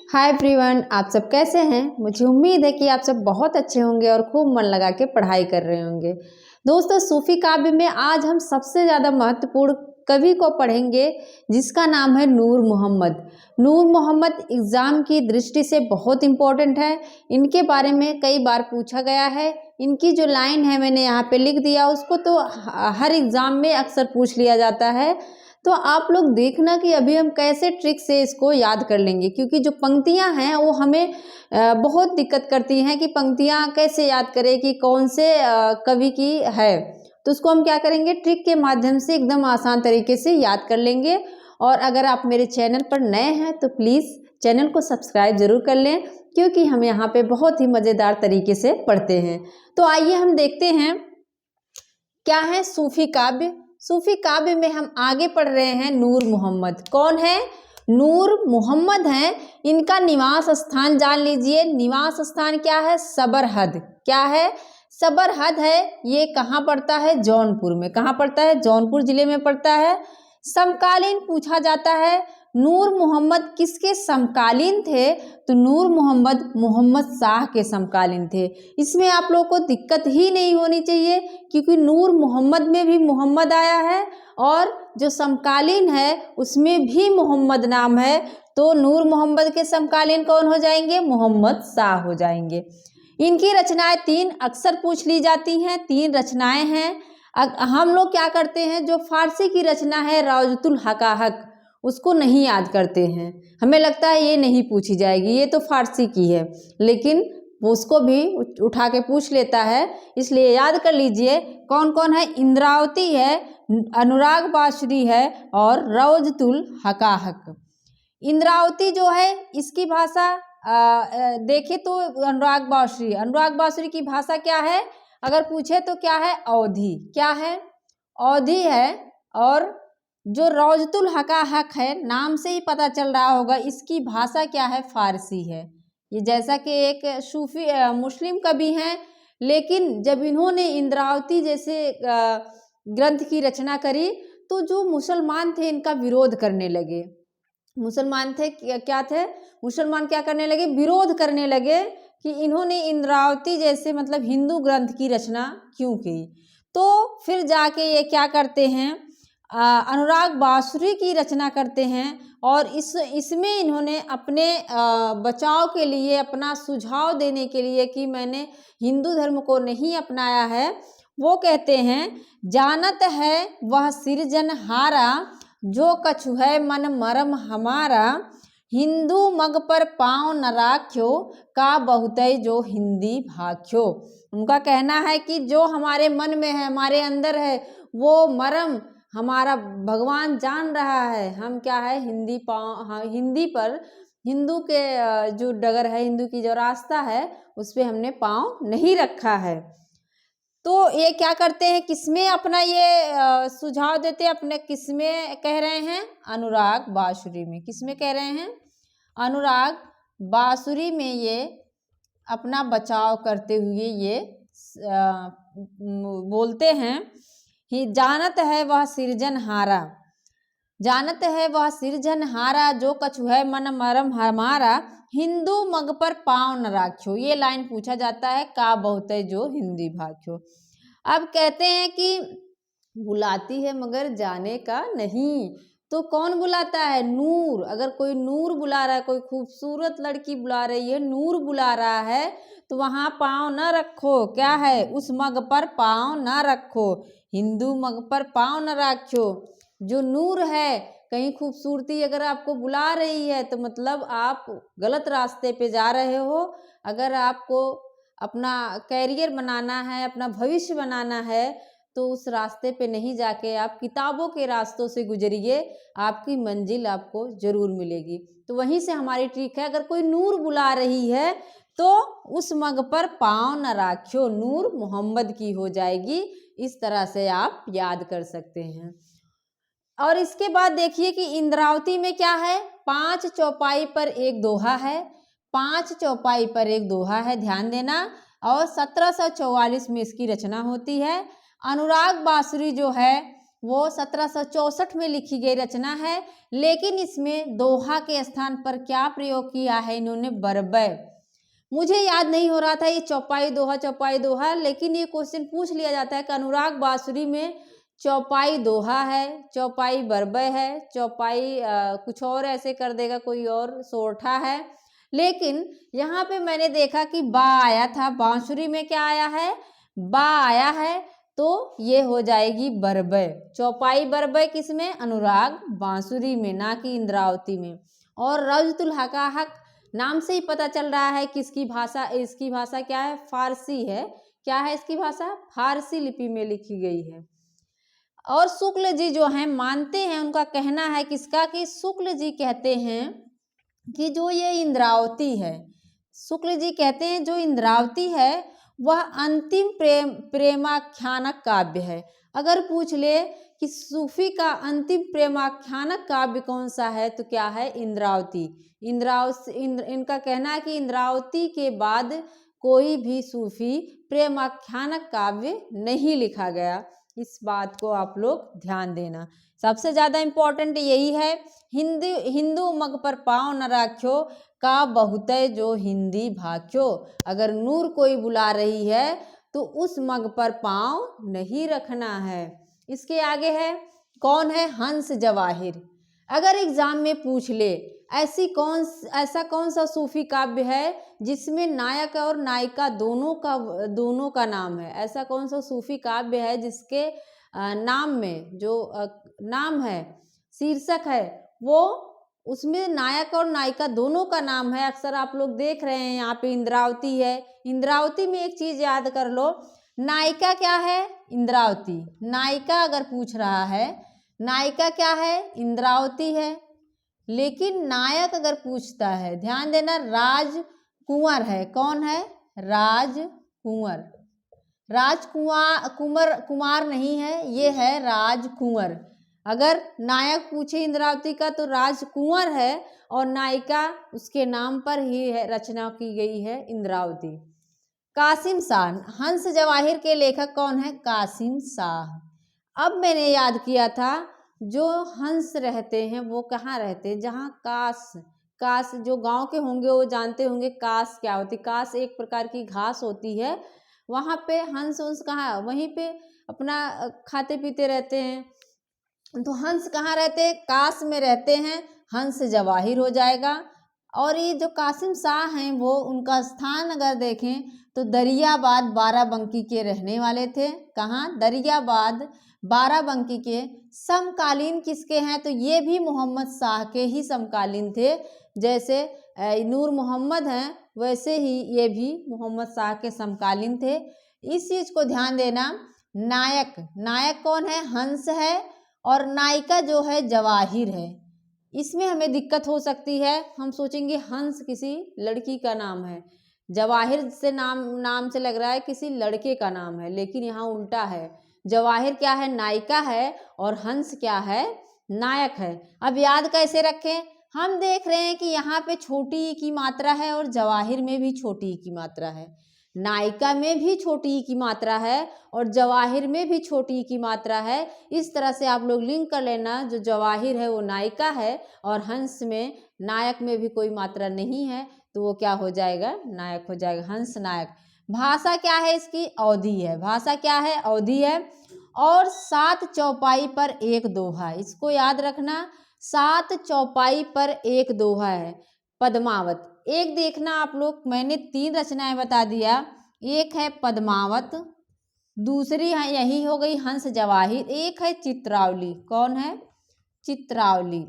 Hi everyone, आप सब कैसे हैं। मुझे उम्मीद है कि आप सब बहुत अच्छे होंगे और खूब मन लगा के पढ़ाई कर रहे होंगे। दोस्तों, सूफी काव्य में आज हम सबसे ज़्यादा महत्वपूर्ण कवि को पढ़ेंगे जिसका नाम है नूर मोहम्मद। नूर मोहम्मद एग्ज़ाम की दृष्टि से बहुत इम्पोर्टेंट है। इनके बारे में कई बार पूछा गया है। इनकी जो लाइन है मैंने यहाँ पे लिख दिया, उसको तो हर एग्ज़ाम में अक्सर पूछ लिया जाता है। तो आप लोग देखना कि अभी हम कैसे ट्रिक से इसको याद कर लेंगे, क्योंकि जो पंक्तियां हैं वो हमें बहुत दिक्कत करती हैं कि पंक्तियां कैसे याद करें कि कौन से कवि की है। तो उसको हम क्या करेंगे, ट्रिक के माध्यम से एकदम आसान तरीके से याद कर लेंगे। और अगर आप मेरे चैनल पर नए हैं तो प्लीज़ चैनल को सब्सक्राइब ज़रूर कर लें, क्योंकि हम यहाँ पे बहुत ही मज़ेदार तरीके से पढ़ते हैं। तो आइए हम देखते हैं क्या है सूफी काव्य। सूफी काव्य में हम आगे पढ़ रहे हैं नूर मोहम्मद। कौन है? नूर मोहम्मद हैं। इनका निवास स्थान जान लीजिए। निवास स्थान क्या है? सबरहद। क्या है? सबरहद है। ये कहाँ पड़ता है? जौनपुर में। कहाँ पड़ता है? जौनपुर जिले में पड़ता है। समकालीन पूछा जाता है, नूर मोहम्मद किसके समकालीन थे? तो नूर मोहम्मद मोहम्मद शाह के समकालीन थे। इसमें आप लोगों को दिक्कत ही नहीं होनी चाहिए, क्योंकि नूर मोहम्मद में भी मोहम्मद आया है और जो समकालीन है उसमें भी मोहम्मद नाम है। तो नूर मोहम्मद के समकालीन कौन हो जाएंगे? मोहम्मद शाह हो जाएंगे। इनकी रचनाएं तीन अक्सर पूछ ली जाती हैं। तीन रचनाएं हैं। हम लोग क्या करते हैं, जो फारसी की रचना है रौजतुल हकाहक, उसको नहीं याद करते हैं। हमें लगता है ये नहीं पूछी जाएगी, ये तो फारसी की है, लेकिन वो उसको भी उठा के पूछ लेता है। इसलिए याद कर लीजिए कौन कौन है। इंद्रावती है, अनुराग बांसुरी है और रौजतुल हकाहक। इंद्रावती जो है इसकी भाषा देखे तो अनुराग बांसुरी की भाषा क्या है अगर पूछे तो क्या है? अवधी। क्या है? अवधी है। और जो रौजतुल हकाहक है, नाम से ही पता चल रहा होगा इसकी भाषा क्या है? फारसी है। ये जैसा कि एक सूफी मुस्लिम कवि हैं, लेकिन जब इन्होंने इंद्रावती जैसे ग्रंथ की रचना करी तो जो मुसलमान थे इनका विरोध करने लगे। मुसलमान थे क्या थे? मुसलमान क्या करने लगे? विरोध करने लगे कि इन्होंने इंद्रावती जैसे मतलब हिंदू ग्रंथ की रचना क्यों की। तो फिर जाके ये क्या करते हैं, अनुराग बांसुरी की रचना करते हैं और इसमें इन्होंने अपने बचाव के लिए, अपना सुझाव देने के लिए कि मैंने हिंदू धर्म को नहीं अपनाया है, वो कहते हैं, जानत है वह सिरजनहारा, जो कछु है मन मरम हमारा, हिंदू मग पर पाँव न राख्यो, का बहुतय जो हिंदी भाख्यो। उनका कहना है कि जो हमारे मन में है, हमारे अंदर है, वो मरम हमारा भगवान जान रहा है। हम क्या है? हिंदी हिंदी पर, हिंदू के जो डगर है, हिंदू की जो रास्ता है, उस पर हमने पाँव नहीं रखा है। तो ये क्या करते हैं, किसमें अपना ये सुझाव देते हैं, अपने किसमें कह रहे हैं? अनुराग बांसुरी में। किसमें कह रहे हैं? अनुराग बांसुरी में ये अपना बचाव करते हुए ये बोलते हैं ही, जानत है वह सिरजनहारा, जानत है वह सिरजनहारा, जो कछु है मन मरम हमारा, हिंदू मग पर पाँव न राख्यो। ये लाइन पूछा जाता है, का बहुते जो हिंदी भाख्यो। अब कहते हैं कि बुलाती है मगर जाने का नहीं। तो कौन बुलाता है? नूर। अगर कोई नूर बुला रहा है, कोई खूबसूरत लड़की बुला रही है, नूर बुला रहा है, तो वहाँ पाँव न रखो। क्या है? उस मग पर पाँव न रखो, हिंदू मग पर पाँव न रखो। जो नूर है, कहीं खूबसूरती अगर आपको बुला रही है तो मतलब आप गलत रास्ते पे जा रहे हो। अगर आपको अपना कैरियर बनाना है, अपना भविष्य बनाना है, तो उस रास्ते पे नहीं जाके आप किताबों के रास्तों से गुजरिए, आपकी मंजिल आपको जरूर मिलेगी। तो वहीं से हमारी ट्रिक है, अगर कोई नूर बुला रही है तो उस मग पर पाँव न राख्यो, नूर मोहम्मद की हो जाएगी। इस तरह से आप याद कर सकते हैं। और इसके बाद देखिए कि इंद्रावती में क्या है? 5 चौपाई पर एक दोहा है। 5 चौपाई पर एक दोहा है, ध्यान देना। और 1744 में इसकी रचना होती है। अनुराग बांसुरी जो है वो 1764 में लिखी गई रचना है, लेकिन इसमें दोहा के स्थान पर क्या प्रयोग किया है इन्होंने? बरबय। मुझे याद नहीं हो रहा था ये चौपाई दोहा, लेकिन ये क्वेश्चन पूछ लिया जाता है कि अनुराग बांसुरी में चौपाई दोहा है, चौपाई बरबय है, चौपाई कुछ और ऐसे कर देगा कोई और, सोरठा है। लेकिन यहाँ पे मैंने देखा कि बा आया था, बांसुरी में क्या आया है? बा आया है, तो ये हो जाएगी बरबय। चौपाई बरबय किसमें? अनुराग बांसुरी में, ना कि इंद्रावती में। और रौजतुल हकाहक नाम से ही पता चल रहा है कि इसकी भाषा क्या है? फारसी है। क्या है इसकी भाषा? फारसी लिपि में लिखी गई है। और शुक्ल जी जो हैं मानते हैं, उनका कहना है किसका? कि शुक्ल जी कहते हैं कि जो ये इंद्रावती है, शुक्ल जी कहते हैं जो इंद्रावती है वह अंतिम प्रेमाख्यानक काव्य है। अगर पूछ ले कि सूफी का अंतिम प्रेमाख्यानक काव्य कौन सा है, तो क्या है? इंद्रावती। इनका कहना है कि इंद्रावती के बाद कोई भी सूफी प्रेमाख्यानक काव्य नहीं लिखा गया। इस बात को आप लोग ध्यान देना। सबसे ज़्यादा इम्पोर्टेंट यही है, हिंदू मग पर पाँव न राख्यो, का बहुतय जो हिंदी भाख्यो। अगर नूर कोई बुला रही है तो उस मग पर पाँव नहीं रखना है। इसके आगे है, कौन है? हंस जवाहिर। अगर एग्जाम में पूछ ले ऐसा कौन सा सूफी काव्य है जिसमें नायक और नायिका दोनों का नाम है? ऐसा कौन सा सूफी काव्य है जिसके नाम में जो नाम है, शीर्षक है, वो उसमें नायक और नायिका दोनों का नाम है? अक्सर आप लोग देख रहे हैं यहाँ पे इंद्रावती है। इंद्रावती में एक चीज याद कर लो, नायिका क्या है? इंद्रावती। नायिका अगर पूछ रहा है, नायिका क्या है? इंद्रावती है। लेकिन नायक अगर पूछता है, ध्यान देना, राजकुंवर है। कौन है? राजकुंवर। कुमार नहीं है, ये है राजकुंवर। अगर नायक पूछे इंद्रावती का तो राजकुंवर है, और नायिका उसके नाम पर ही है, रचना की गई है इंद्रावती। कासिम शाह, हंस जवाहिर के लेखक कौन है? कासिम शाह। अब मैंने याद किया था, जो हंस रहते हैं वो कहाँ रहते हैं? जहाँ कास जो गांव के होंगे वो जानते होंगे कास क्या होती। कास एक प्रकार की घास होती है, वहाँ पे हंस कहाँ? वहीं पे अपना खाते पीते रहते हैं। तो हंस कहाँ रहते हैं? कास में रहते हैं, हंस जवाहिर हो जाएगा। और ये जो कासिम शाह हैं, वो उनका स्थान अगर देखें तो दरियाबाद बाराबंकी के रहने वाले थे। कहाँ? दरियाबाद बाराबंकी के। समकालीन किसके हैं? तो ये भी मोहम्मद शाह के ही समकालीन थे। जैसे नूर मोहम्मद हैं, वैसे ही ये भी मोहम्मद शाह के समकालीन थे। इस चीज को ध्यान देना। नायक कौन है? हंस है, और नायिका जो है जवाहिर है। इसमें हमें दिक्कत हो सकती है, हम सोचेंगे हंस किसी लड़की का नाम है, जवाहिर से नाम से लग रहा है किसी लड़के का नाम है, लेकिन यहाँ उल्टा है। जवाहिर क्या है? नायिका है, और हंस क्या है? नायक है। अब याद कैसे रखें? हम देख रहे हैं कि यहाँ पे छोटी ई की मात्रा है, और जवाहिर में भी छोटी ई की मात्रा है, नायिका में भी छोटी ई की मात्रा है, और जवाहिर में भी छोटी ई की मात्रा है। इस तरह से आप लोग लिंक कर लेना, जो जवाहिर है वो नायिका है, और हंस में, नायक में भी कोई मात्रा नहीं है, तो वो क्या हो जाएगा? नायक हो जाएगा, हंस नायक। भाषा क्या है इसकी? अवधी है। भाषा क्या है? अवधी है। और 7 चौपाई पर एक दोहा, इसको याद रखना, 7 चौपाई पर एक दोहा है। पद्मावत, एक देखना आप लोग, मैंने 3 रचनाएं बता दिया, एक है पद्मावत, दूसरी है यही हो गई हंस जवाहिर, एक है चित्रावली। कौन है? चित्रावली।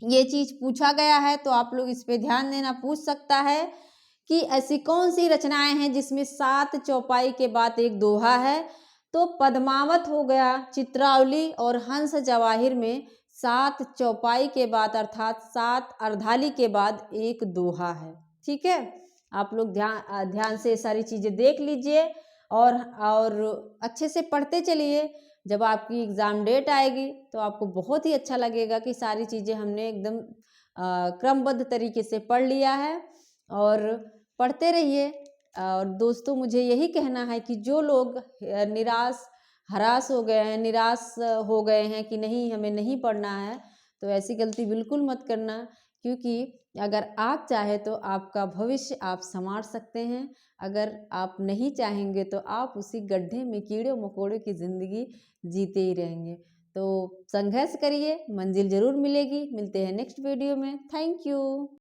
ये चीज पूछा गया है, तो आप लोग इस पे ध्यान देना। पूछ सकता है कि ऐसी कौन सी रचनाएं हैं जिसमें 7 चौपाई के बाद एक दोहा है, तो पद्मावत हो गया, चित्रावली और हंस जवाहिर में 7 चौपाई के बाद अर्थात 7 अर्धाली के बाद एक दोहा है। ठीक है, आप लोग ध्यान से सारी चीजें देख लीजिए, और अच्छे से पढ़ते चलिए। जब आपकी एग्ज़ाम डेट आएगी तो आपको बहुत ही अच्छा लगेगा कि सारी चीज़ें हमने एकदम क्रमबद्ध तरीके से पढ़ लिया है, और पढ़ते रहिए। और दोस्तों, मुझे यही कहना है कि जो लोग निराश हरास हो गए हैं, निराश हो गए हैं कि नहीं हमें नहीं पढ़ना है, तो ऐसी गलती बिल्कुल मत करना, क्योंकि अगर आप चाहे तो आपका भविष्य आप संवार सकते हैं। अगर आप नहीं चाहेंगे तो आप उसी गड्ढे में कीड़े मकोड़े की ज़िंदगी जीते ही रहेंगे। तो संघर्ष करिए, मंजिल ज़रूर मिलेगी। मिलते हैं नेक्स्ट वीडियो में। Thank you.